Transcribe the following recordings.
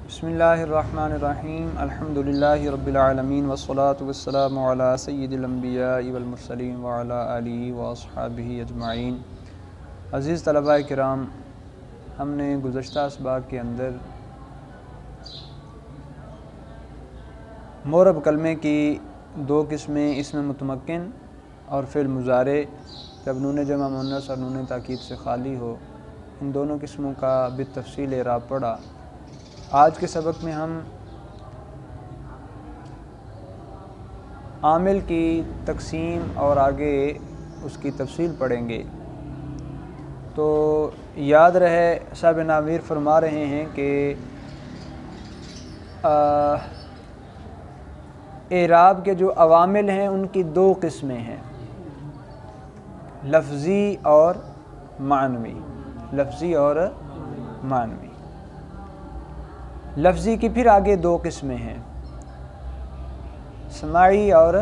بسم اللہ الرحمن الرحیم الحمدللہ رب العالمین والصلاة والسلام علی سید الانبیاء والمرسلین وعلی آلہ واصحابہ اجمعین۔ عزیز طلباء کرام، ہم نے گزشتہ اسباق کے اندر مورب کلمے کی دو قسمیں اسم متمکن اور فعل مضارع جب نون جمع مؤنث اور نون تاکید سے خالی ہو، ان دونوں قسموں کا بالتفصیل اعراب پڑھا۔ آج کے سبق میں ہم عامل کی تقسیم اور آگے اس کی تفصیل پڑھیں گے۔ تو یاد رہے، صاحب ناویر فرما رہے ہیں کہ اعراب کے جو عوامل ہیں ان کی دو قسمیں ہیں، لفظی اور معنوی۔ لفظی اور معنوی۔ لفظی کی پھر آگے دو قسمیں ہیں، سماعی اور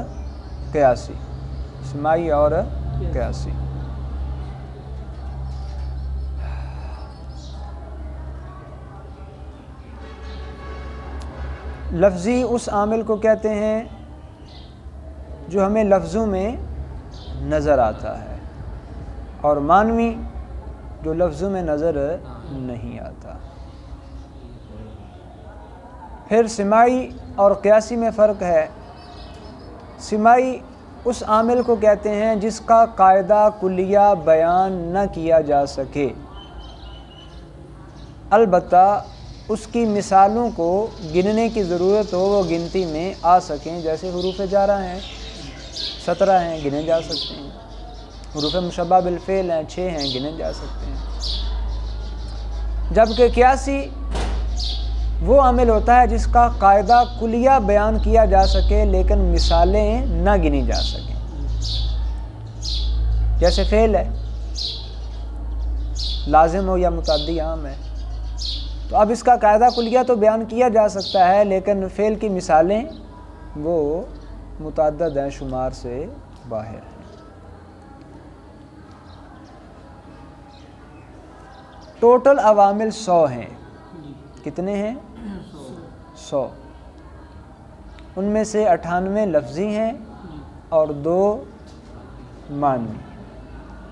قیاسی۔ سماعی اور قیاسی۔ لفظی اس عامل کو کہتے ہیں جو ہمیں لفظوں میں نظر آتا ہے، اور معنوی جو لفظوں میں نظر نہیں آتا۔ پھر سماعی اور قیاسی میں فرق ہے۔ سماعی اس عامل کو کہتے ہیں جس کا قاعدہ کلیہ بیان نہ کیا جا سکے، البتہ اس کی مثالوں کو گننے کی ضرورت ہو، وہ گنتی میں آ سکیں۔ جیسے حروف جارہ ہیں 17 ہیں، گنے جا سکتے ہیں۔ حروف مشبہ بالفعل ہیں 6 ہیں، گنے جا سکتے ہیں۔ جبکہ قیاسی وہ عامل ہوتا ہے جس کا قاعدہ کلیہ بیان کیا جا سکے لیکن مثالیں نہ گنی جا سکیں۔ جیسے فعل ہے، لازم ہو یا متعدی عام ہے، تو اب اس کا قاعدہ کلیہ تو بیان کیا جا سکتا ہے لیکن فعل کی مثالیں وہ متعدد ہیں، شمار سے باہر ہیں۔ ٹوٹل عوامل 100 ہیں۔ کتنے ہیں؟ 100۔ ان میں سے 98 لفظی ہیں اور 2 معنوی۔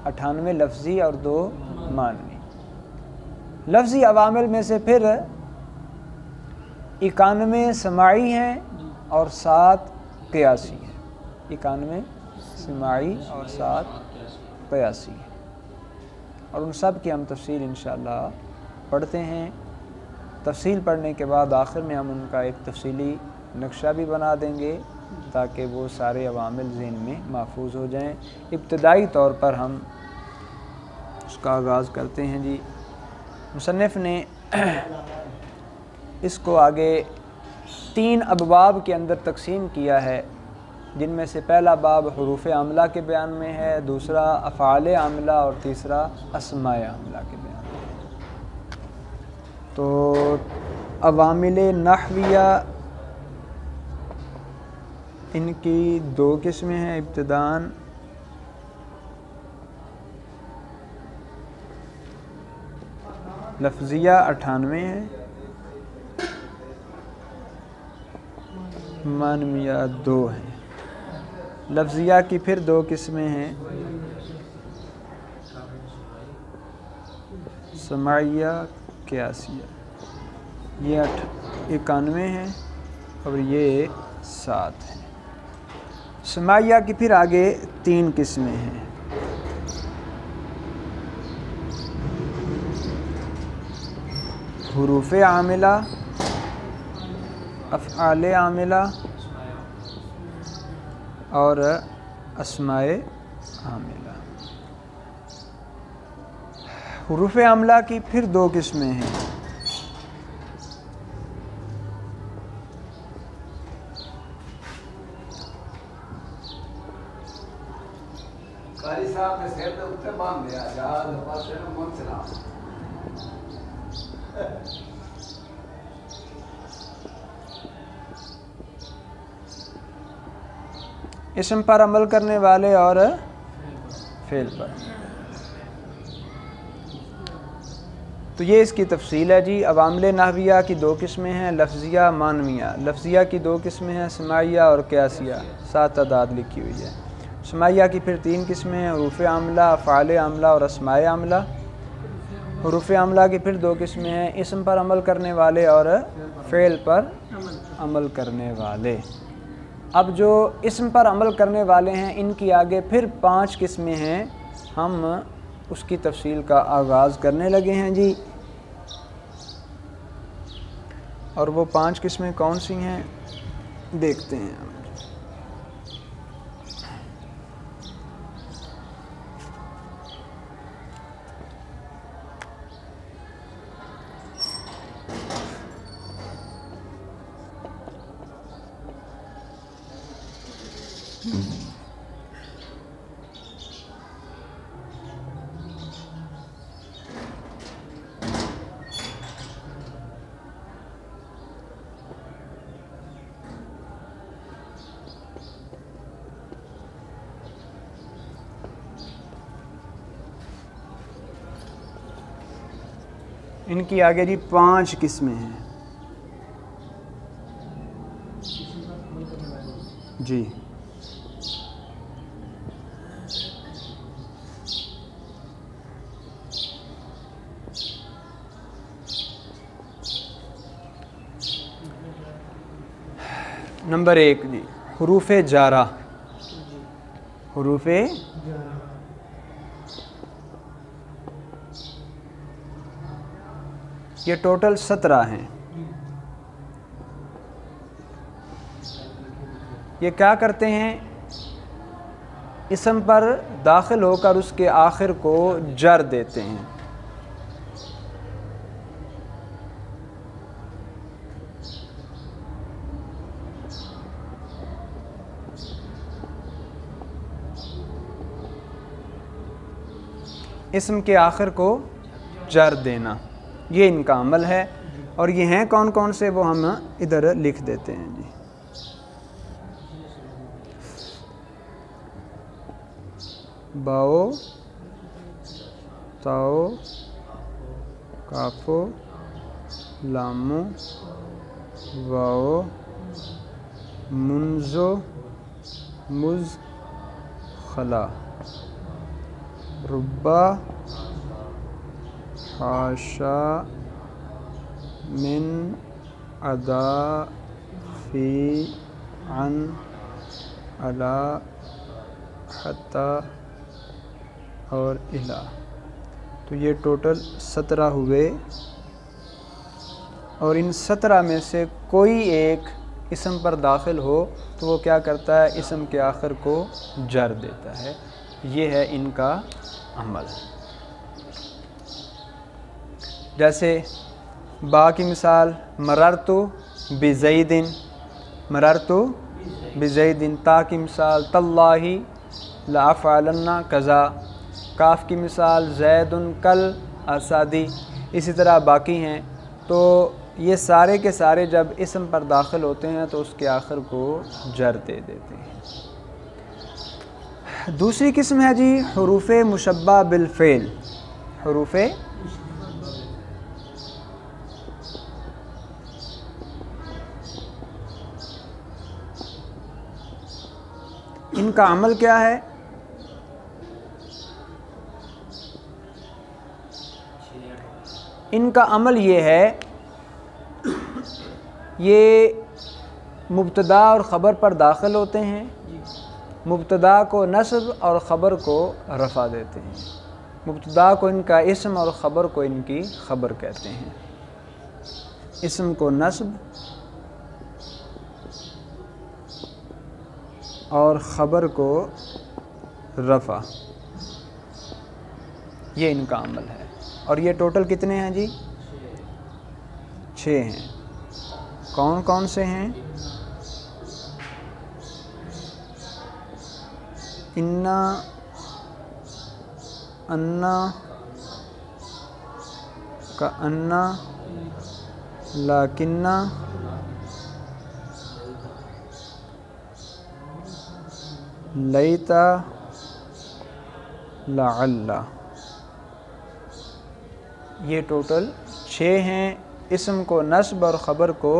98 لفظی اور 2 معنوی۔ لفظی عوامل میں سے پھر 91 سماعی ہیں اور 7 قیاسی ہیں۔ 91 سماعی اور 7 قیاسی ہیں، اور ان سب کی ہم تفصیل انشاءاللہ پڑھتے ہیں۔ تفصیل پڑھنے کے بعد آخر میں ہم ان کا ایک تفصیلی نقشہ بھی بنا دیں گے تاکہ وہ سارے عوامل ذہن میں محفوظ ہو جائیں۔ ابتدائی طور پر ہم اس کا آغاز کرتے ہیں۔ جی، مصنف نے اس کو آگے 3 ابواب کے اندر تقسیم کیا ہے، جن میں سے پہلا باب حروف عاملہ کے بیان میں ہے، دوسرا افعال عاملہ اور تیسرا اسماء عاملہ کے بیان میں۔ تو عوامل نحویہ ان کی 2 قسمیں ہیں۔ ابتداً لفظیہ 98 ہیں، معنویہ 2 ہیں۔ لفظیہ کی پھر 2 قسمیں ہیں، سماعیہ قیاسیہ۔ یہ 91 ہیں اور یہ 7 ہیں۔ سماعیہ کی پھر آگے 3 قسمیں ہیں، حروف عاملہ، افعال عاملہ اور اسماء عاملہ۔ حروف عاملہ کی پھر 2 قسمیں ہیں، اسم پر عمل کرنے والے اور فعل پر۔ تو یہ اس کی تفصیل ہے جی۔ عوامل نحویہ کی دو قسمیں ہیں، لفظیہ معنویہ۔ لفظیہ کی دو قسمیں ہیں، سماعیہ اور قیاسیہ، 7 تعداد لکھی ہوئی ہے۔ سماعیہ کی پھر 3 قسمیں ہیں، حروف عاملہ، افعال عاملہ اور اسماء عاملہ۔ حروف عاملہ کی پھر 2 قسمیں ہیں، اسم پر عمل کرنے والے اور فعل پر عمل کرنے والے۔ اب جو اسم پر عمل کرنے والے ہیں ان کی آگے پھر 5 قسمیں ہیں، ہم اس کی تفصیل کا آغاز کرنے لگے ہیں جی۔ اور وہ 5 قسمیں کون سی ہیں دیکھتے ہیں ہم۔ ان کی آگے جی 5 قسمیں ہیں جی۔ نمبر 1 جی، حروف جارہ۔ حروف یہ ٹوٹل 17 ہیں۔ یہ کیا کرتے ہیں؟ اسم پر داخل ہو کر اس کے آخر کو جر دیتے ہیں۔ اسم کے آخر کو جر دینا، یہ ان کا عمل ہے۔ اور یہ ہیں کون کون سے، وہ ہم ادھر لکھ دیتے ہیں جی۔ باؤ، تاؤ، کافو، لامو، واؤ، منزو، مز، خلا، ربا، حاشا، من، ادا، فی، عن، علا، حتی اور الہ۔ تو یہ ٹوٹل 17 ہوئے، اور ان 17 میں سے کوئی ایک اسم پر داخل ہو تو وہ کیا کرتا ہے؟ اسم کے آخر کو جر دیتا ہے۔ یہ ہے ان کا عمل۔ جیسے با کی مثال، مررتو بزید، مررتو بزید۔ تا کی مثال، تاللہ لأفعلن کذا۔ کاف کی مثال، زید کل اسادی۔ اسی طرح باقی ہیں۔ تو یہ سارے کے سارے جب اسم پر داخل ہوتے ہیں تو اس کے آخر کو جر دے دیتے ہیں۔ دوسری قسم ہے جی حروف مشبہ بالفعل۔ حروف ان کا عمل کیا ہے؟ ان کا عمل یہ ہے، یہ مبتدا اور خبر پر داخل ہوتے ہیں، مبتدا کو نصب اور خبر کو رفع دیتے ہیں۔ مبتدا کو ان کا اسم اور خبر کو ان کی خبر کہتے ہیں۔ اسم کو نصب اور خبر کو رفع، یہ ان کا عمل ہے۔ اور یہ ٹوٹل کتنے ہیں جی؟ 6 ہیں۔ کون کون سے ہیں؟ انا، انا، کانا، لاکنہ، لیتا، لعل۔ یہ ٹوٹل 6 ہیں۔ اسم کو نصب اور خبر کو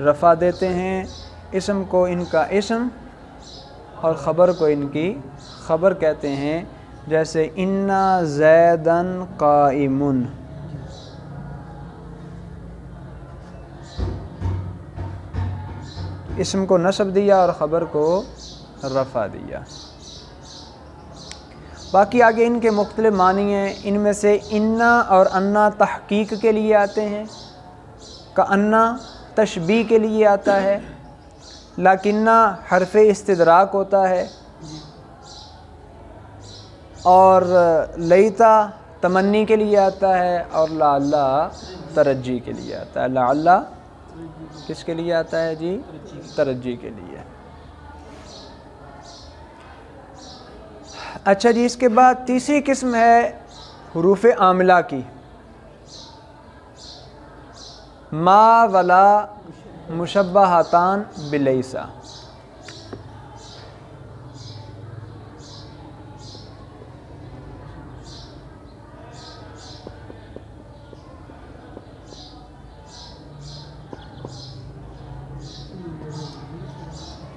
رفع دیتے ہیں، اسم کو ان کا اسم اور خبر کو ان کی خبر کہتے ہیں، جیسے انا زیدن قائمن۔ اسم کو نصب دیا اور خبر کو رفع دیا۔ باقی آگے ان کے مختلف معنی ہیں، ان میں سے انا اور انا تحقیق کے لیے آتے ہیں، کأنا تشبیہ کے لیے آتا ہے، لکنہ حرف استدراک ہوتا ہے، اور لیتا تمنی کے لیے آتا ہے، اور لعل ترجی کے لیے آتا ہے۔ لعل کس کے لیے آتا ہے جی؟ ترجی کے لیے۔ اچھا جی، اس کے بعد تیسری قسم ہے حروف عاملہ کی، ما ولا مشبہتان بلیسا۔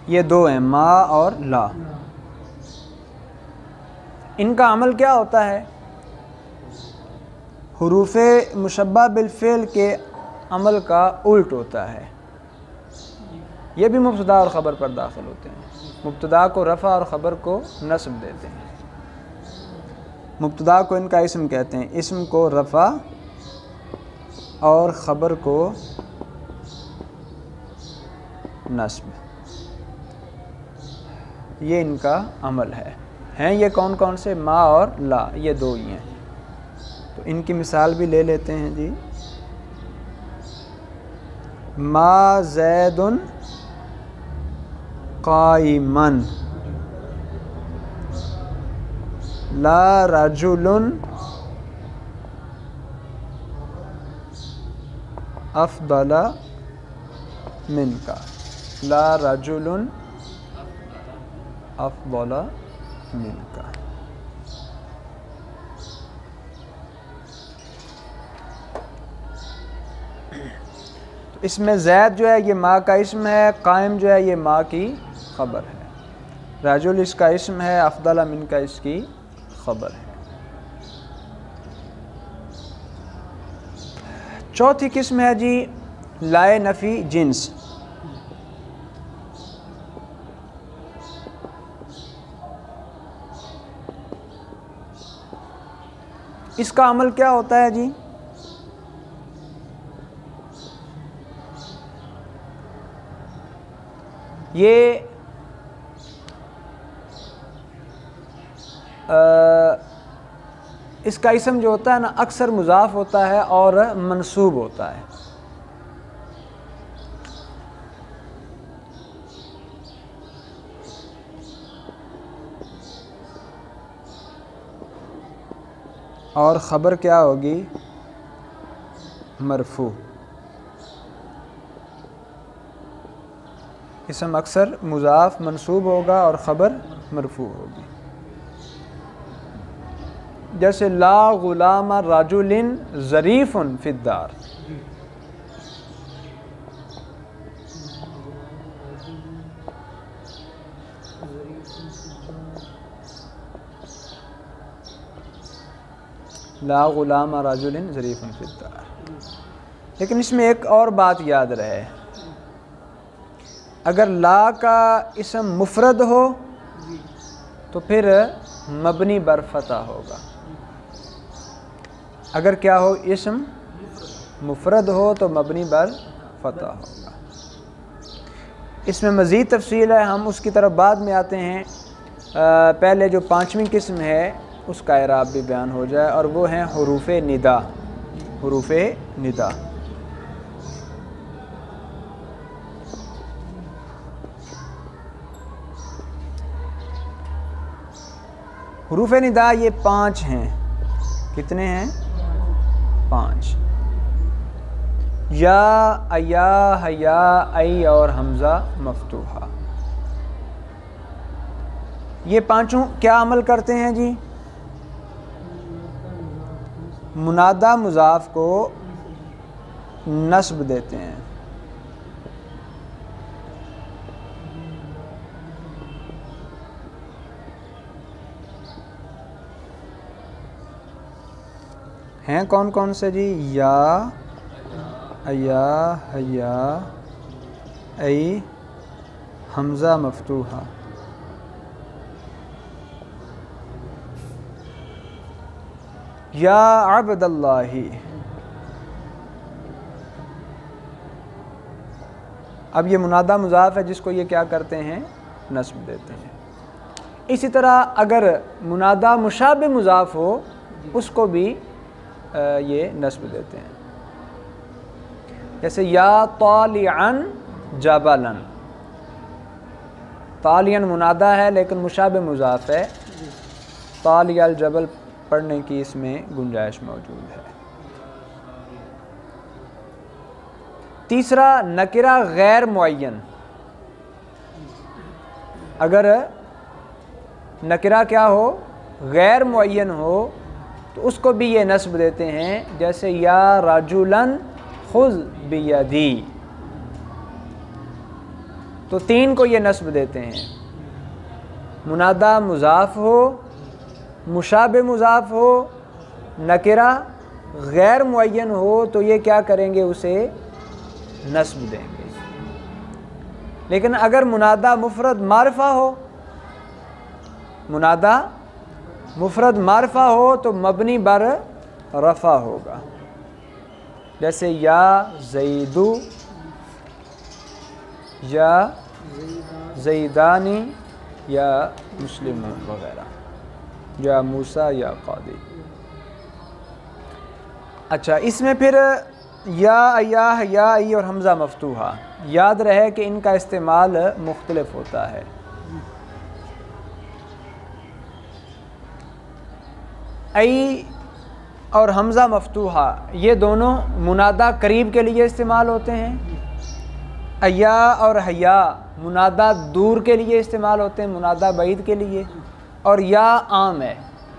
یہ دو ہیں، ما اور لا۔ ان کا عمل کیا ہوتا ہے؟ حروف مشبہ بالفعل کے عمل کا الٹ ہوتا ہے۔ یہ بھی مبتدا اور خبر پر داخل ہوتے ہیں، مبتدا کو رفع اور خبر کو نصب دیتے ہیں۔ مبتدا کو ان کا اسم کہتے ہیں، اسم کو رفع اور خبر کو نصب، یہ ان کا عمل ہے۔ ہیں یہ کون کون سے؟ ما اور لا، یہ دو ہی ہیں۔ تو ان کی مثال بھی لے لیتے ہیں جی۔ ما زید قائمن، لا رجل افضل منک، لا رجل افضل منک۔ تو اس میں زید جو ہے یہ ما کا اسم ہے، قائم جو ہے یہ ما کی خبر ہے، رجل اس کا اسم ہے، افضل منک اس کی خبر ہے۔ چوتھی قسم ہے جی لائے نفی جنس۔ اس کا عمل کیا ہوتا ہے جی؟ یہ اس کا اسم جو ہوتا ہے نا اکثر مضاف ہوتا ہے اور منصوب ہوتا ہے۔ اور خبر کیا ہوگی؟ مرفوع۔ اسم اکثر مضاف منصوب ہوگا اور خبر مرفوع ہوگی، جیسے لا غلام رجل ظریف فی الدار۔ لا غلام رجل ظریف فی الدار۔ لیکن اس میں ایک اور بات یاد رہے، اگر لا کا اسم مفرد ہو تو پھر مبنی بر فتح ہوگا۔ اگر کیا ہو؟ اسم مفرد ہو تو مبنی بر فتح ہوگا۔ اس میں مزید تفصیل ہے، ہم اس کی طرف بعد میں آتے ہیں۔ پہلے جو پانچویں قسم ہے اس کا اعراب بھی بیان ہو جائے، اور وہ ہیں حروف ندا۔ حروف ندا حروف ندا یہ 5 ہیں۔ کتنے ہیں؟ 5۔ یا، ایا، حیا، ای اور حمزہ مفتوحہ۔ یہ پانچوں کیا عمل کرتے ہیں جی؟ منادہ مضاف کو نصب دیتے ہیں. ہیں کون کون سے جی؟ یا، ایا، حیا، ای، حمزہ مفتوحہ. یا عبد اللہ. اب یہ منادہ مضاف ہے جس کو یہ کیا کرتے ہیں؟ نصب دیتے ہیں. اسی طرح اگر منادہ مشابہ مضاف ہو اس کو بھی یہ نصب دیتے ہیں. جیسے یا طالعا جبلا. طالعا منادہ ہے لیکن مشابہ مضاف ہے. طالع الجبل پڑھنے کی اس میں گنجائش موجود ہے. تیسرا نکرہ غیر معین. اگر نکرہ کیا ہو؟ غیر معین ہو تو اس کو بھی یہ نصب دیتے ہیں. جیسے یا رجلاً خذ بیدی. تو تین کو یہ نصب دیتے ہیں. منادہ مضاف ہو، مشابہ مضاف ہو، نکرہ غیر معین ہو تو یہ کیا کریں گے؟ اسے نصب دیں گے. لیکن اگر منادہ مفرد معرفہ ہو، منادہ مفرد معرفہ ہو تو مبنی بر رفع ہوگا. جیسے یا زیدو، یا زیدانی، یا مسلمون وغیرہ، یا موسیٰ، یا قادی. اچھا، اس میں پھر یا، ایا، حیا، ای اور حمزہ مفتوحہ. یاد رہے کہ ان کا استعمال مختلف ہوتا ہے. ای اور حمزہ مفتوحہ یہ دونوں منادہ قریب کے لیے استعمال ہوتے ہیں. ایا اور حیا منادہ دور کے لیے استعمال ہوتے ہیں، منادہ بعید کے لیے. اور یا عام ہے،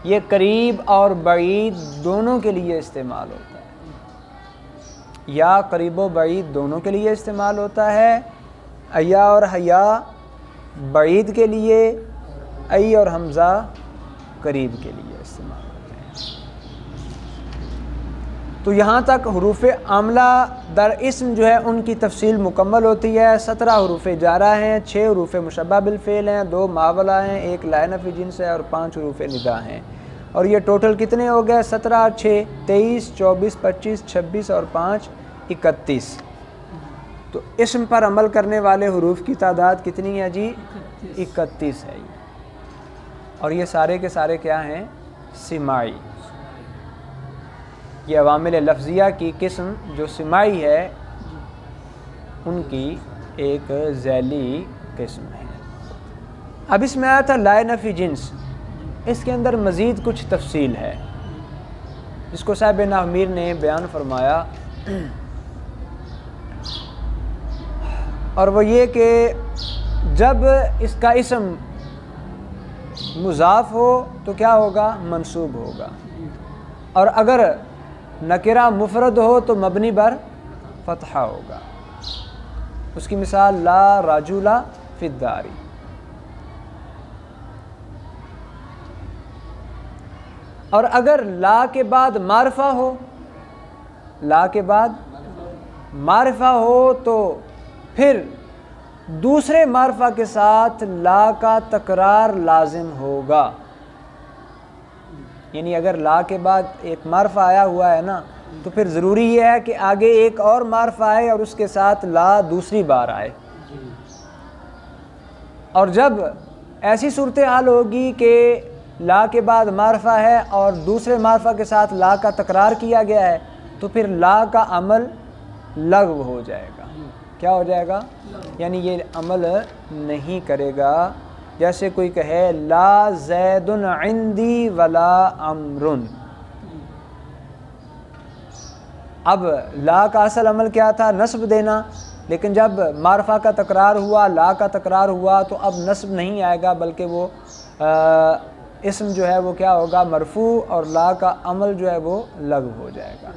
یہ قریب اور بعید دونوں کے لیے استعمال ہوتا ہے. یا قریب و بعید دونوں کے لیے استعمال ہوتا ہے. ایا اور حیا بعید کے لیے، ای اور حمزہ قریب کے لیے استعمال ہوتے ہیں. تو یہاں تک حروف عاملہ در اسم جو ہے ان کی تفصیل مکمل ہوتی ہے. 17 حروف جارہ ہیں، 6 حروف مشبہ بالفعل ہیں، 2 ماولا ہیں، 1 لا نفی جنس ہے اور 5 حروف ندا ہیں. اور یہ ٹوٹل کتنے ہو گئے؟ 17 اور 6 23، 24، 25، 26 اور 5 31. تو اسم پر عمل کرنے والے حروف کی تعداد کتنی ہے جی؟ 31 ہے. اور یہ سارے کے سارے کیا ہیں؟ سماعی. یہ عوامل لفظیہ کی قسم جو سماعی ہے ان کی ایک ذیلی قسم ہے. اب اس میں آیا تھا لا نفی جنس. اس کے اندر مزید کچھ تفصیل ہے جس کو صاحب نحو میر نے بیان فرمایا، اور وہ یہ کہ جب اس کا اسم مضاف ہو تو کیا ہوگا؟ منصوب ہوگا. اور اگر نکرہ مفرد ہو تو مبنی بر فتحہ ہوگا. اس کی مثال لا رجل فی الدار. اور اگر لا کے بعد معرفہ ہو، لا کے بعد معرفہ ہو تو پھر دوسرے معرفہ کے ساتھ لا کا تکرار لازم ہوگا. یعنی اگر لا کے بعد ایک معرفہ آیا ہوا ہے نا تو پھر ضروری یہ ہے کہ آگے ایک اور معرفہ آئے اور اس کے ساتھ لا دوسری بار آئے. اور جب ایسی صورتحال ہوگی کہ لا کے بعد معرفہ ہے اور دوسرے معرفہ کے ساتھ لا کا تکرار کیا گیا ہے تو پھر لا کا عمل لغو ہو جائے گا. کیا ہو جائے گا؟ یعنی یہ عمل نہیں کرے گا. جیسے کوئی کہے لا زید عندی ولا عمر. اب لا کا اصل عمل کیا تھا؟ نصب دینا. لیکن جب معرفہ کا تکرار ہوا، لا کا تکرار ہوا تو اب نصب نہیں آئے گا بلکہ وہ اسم جو ہے وہ کیا ہوگا؟ مرفوع، اور لا کا عمل جو ہے وہ لغو ہو جائے گا۔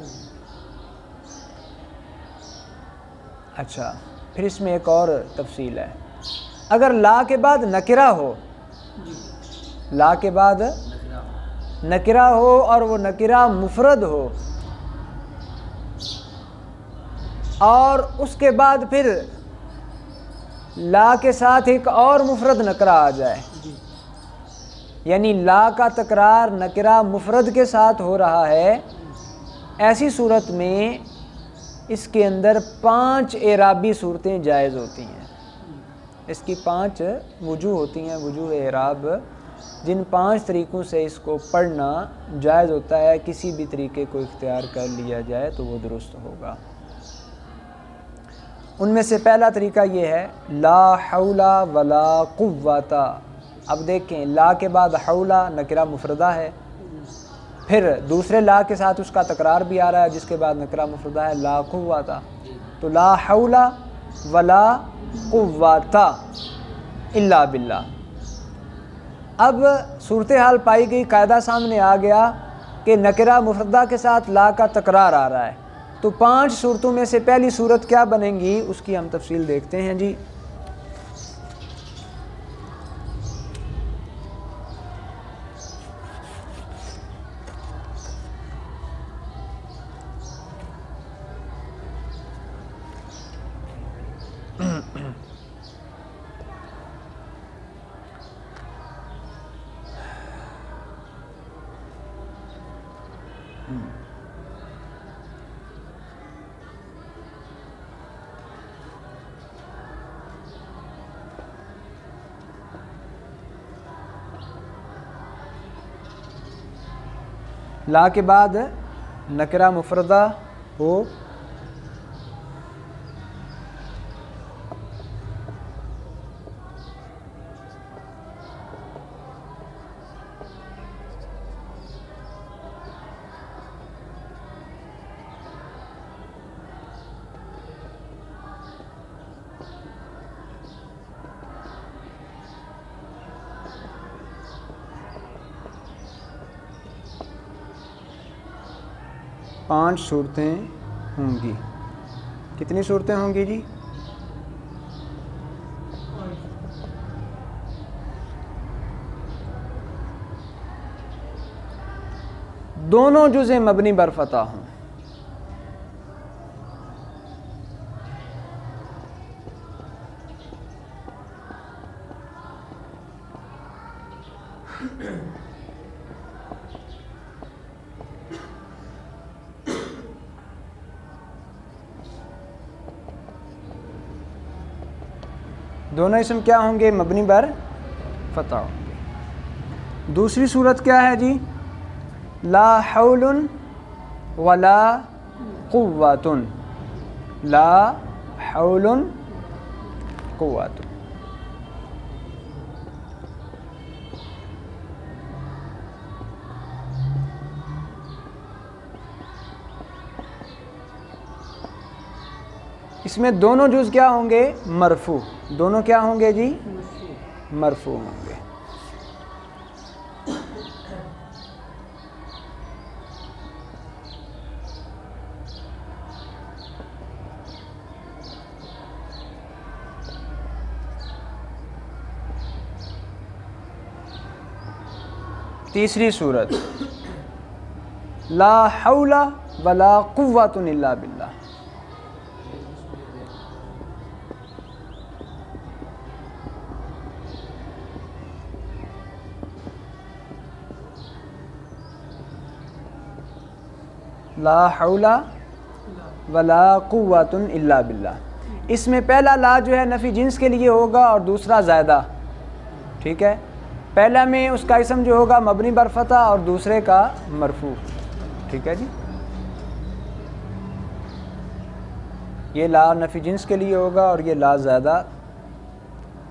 اچھا، پھر اس میں ایک اور تفصیل ہے، اگر لا کے بعد نکرہ ہو، لا کے بعد نکرہ ہو اور وہ نکرہ مفرد ہو، اور اس کے بعد پھر لا کے ساتھ ایک اور مفرد نکرہ آ جائے، یعنی لا کا تکرار نکرہ مفرد کے ساتھ ہو رہا ہے، ایسی صورت میں اس کے اندر 5 اعرابی صورتیں جائز ہوتی ہیں۔ اس کی 5 وجوہ ہوتی ہیں، وجوہ اعراب، جن 5 طریقوں سے اس کو پڑھنا جائز ہوتا ہے۔ کسی بھی طریقے کو اختیار کر لیا جائے تو وہ درست ہوگا۔ ان میں سے پہلا طریقہ یہ ہے، لا حول ولا قوت۔ اب دیکھیں، لا کے بعد حول نکرہ مفردہ ہے، پھر دوسرے لا کے ساتھ اس کا تکرار بھی آ رہا ہے جس کے بعد نکرہ مفردہ ہے، لا قوت، تو لا حول ولا قوت الا باللہ۔ اب صورتحال پائی گئی، قاعدہ سامنے آ گیا کہ نکرہ مفردہ کے ساتھ لا کا تکرار آ رہا ہے، تو 5 صورتوں میں سے پہلی صورت کیا بنے گی، اس کی ہم تفصیل دیکھتے ہیں جی۔ لا کے بعد نکرہ مفردہ ہو، پانچ صورتیں ہوں گی۔ کتنی صورتیں ہوں گی جی؟ دونوں جزء مبنی بر فتح ہوں۔ دونوں اسم کیا ہوں گے؟ مبنی بر فتح ہوں گے۔ دوسری صورت کیا ہے جی؟ لا حول ولا قوت، لا حول قوت۔ اس میں دونوں جز کیا ہوں گے؟ مرفوع۔ دونوں کیا ہوں گے جی؟ مرفوع ہوں گے۔ تیسری صورت، لا حول ولا قوت الا باللہ۔ لا حول ولا قوت الا باللہ۔ اس میں پہلا لا جو ہے نفی جنس کے لیے ہوگا اور دوسرا زائدہ، ٹھیک ہے؟ پہلا میں اس کا اسم جو ہوگا مبنی بر فتح اور دوسرے کا مرفوع، ٹھیک ہے جی؟ یہ لا نفی جنس کے لیے ہوگا اور یہ لا زائدہ،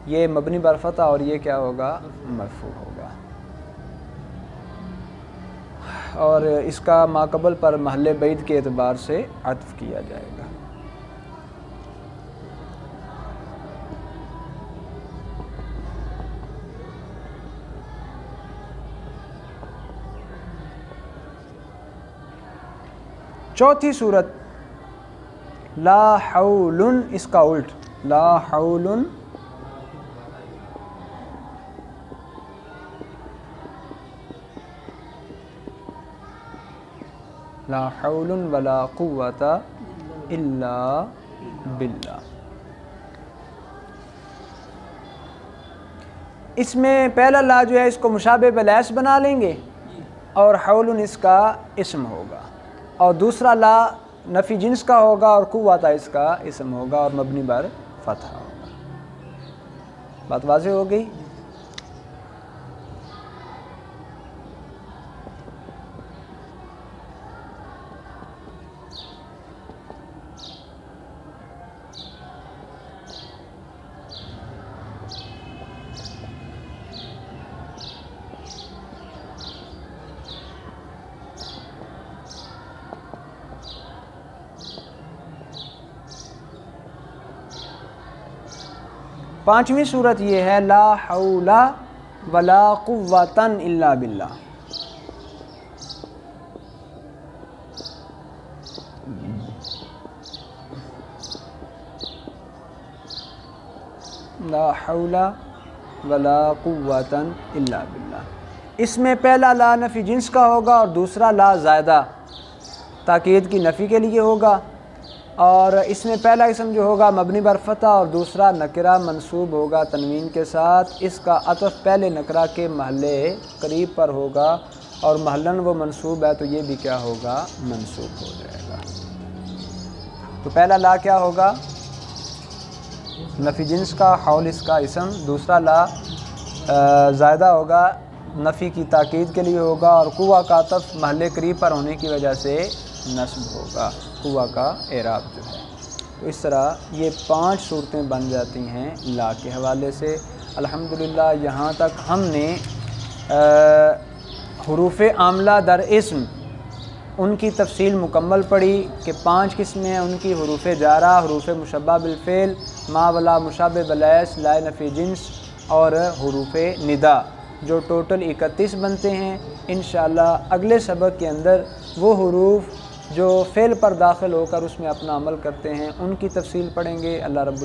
یہ مبنی بر فتح اور یہ کیا ہوگا؟ مرفوع ہوگا۔ اور اس کا ماقبل پر محل بعید کے اعتبار سے عطف کیا جائے گا۔ چوتھی صورت لا حول، اس کا الٹ لا حول لا حول ولا قوت الا باللہ۔ اس میں پہلا لا جو ہے اس کو مشابہ بلیس بنا لیں گے اور حول اس کا اسم ہوگا، اور دوسرا لا نفی جنس کا ہوگا اور قوت اس کا اسم ہوگا اور مبنی بر فتح ہوگا۔ بات واضح ہو گئی؟ پانچویں صورت یہ ہے لا حول ولا قوۃ الا باللہ۔ لا حول ولا قوۃ الا باللہ، اس میں پہلا لا نفی جنس کا ہوگا اور دوسرا لا زائدہ تاکید کی نفی کے لیے ہوگا، اور اس میں پہلا اسم جو ہوگا مبنی بر فتح اور دوسرا نکرہ منصوب ہوگا تنوین کے ساتھ۔ اس کا عطف پہلے نکرہ کے محلے قریب پر ہوگا اور محلن وہ منصوب ہے تو یہ بھی کیا ہوگا؟ منصوب ہو جائے گا۔ تو پہلا لا کیا ہوگا؟ نفی جنس کا، حول اس کا اسم، دوسرا لا زائدہ ہوگا نفی کی تاکید کے لیے ہوگا اور قوہ کا عطف محلے قریب پر ہونے کی وجہ سے نصب ہوگا، قوہ کا اعراب جو ہے۔ تو اس طرح یہ 5 صورتیں بن جاتی ہیں لا کے حوالے سے۔ الحمدللہ یہاں تک ہم نے حروف عاملہ در اسم ان کی تفصیل مکمل پڑھی کہ 5 قسمیں ہیں ان کی: حروف جارہ، حروف مشبہ بالفعل، ما ولا مشابہ بلیس، لا نفی جنس اور حروف ندا، جو ٹوٹل 31 بنتے ہیں۔ انشاءاللہ اگلے سبق کے اندر وہ حروف جو فعل پر داخل ہو کر اس میں اپنا عمل کرتے ہیں ان کی تفصیل پڑھیں گے۔ اللہ رب